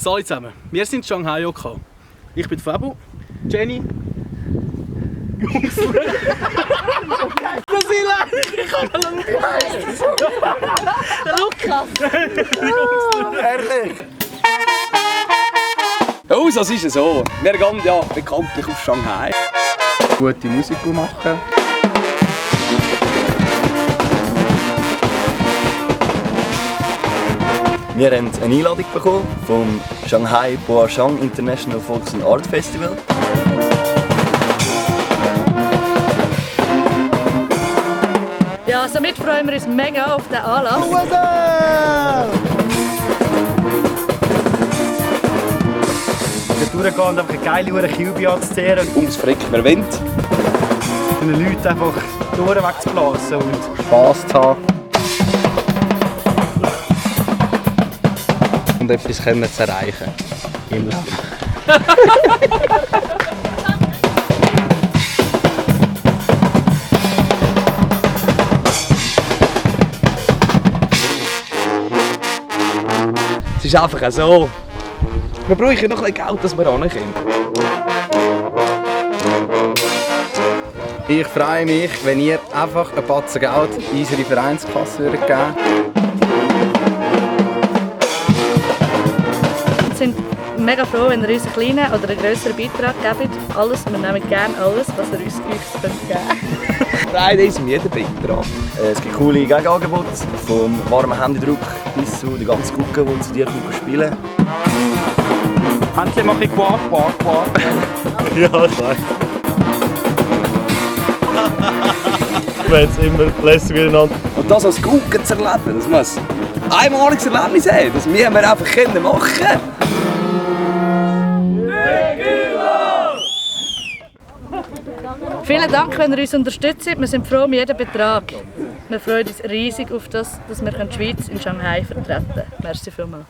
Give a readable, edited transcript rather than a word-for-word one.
So zusammen, wir sind Shanghai OK. Ich bin Fabu, Jenny. Jungs! Das ist leider! Ich kann nicht Der Lukas! Ehrlich? Oh, das ist so. Wir gehen ja bekanntlich auf Shanghai. Gute Musik machen. Wir haben eine Einladung bekommen vom Shanghai Boashang International Folks and Art Festival. Ja, somit freuen wir uns mega auf den Anlass. Durchgehen und einfach eine geile Kilbe anzuzehren. Ums Frick, wer Wind. Und den Leuten einfach die Ohren wegzublasen und Spass zu haben. Und etwas können zu erreichen im Leben. Es ist einfach so. Wir brauchen noch ein bisschen Geld, dass wir hinkommen. Ich freue mich, wenn ihr einfach ein Batzen Geld in unsere Vereinskasse geben würdet. Wir sind mega froh, wenn ihr uns einen kleinen oder einen grösseren Beitrag gebt. Wir nehmen gerne alles, was ihr uns geben könnt. Freude ist mir jeder Beitrag. Es gibt coole Gegenangebote, vom warmen Händedruck bis zu der ganzen Gucke, die zu dir spielen kann. endlich mache ich Quack. Ja, ich weiß. Wir haben es immer lässig miteinander. Und das als Gucken zu erleben, das muss ein einmaliges Erlebnis sein. Das müssen wir einfach machen. Vielen Dank, wenn ihr uns unterstützt. Wir sind froh um jeden Betrag. Wir freuen uns riesig auf das, dass wir die Schweiz in Shanghai vertreten können. Merci vielmals.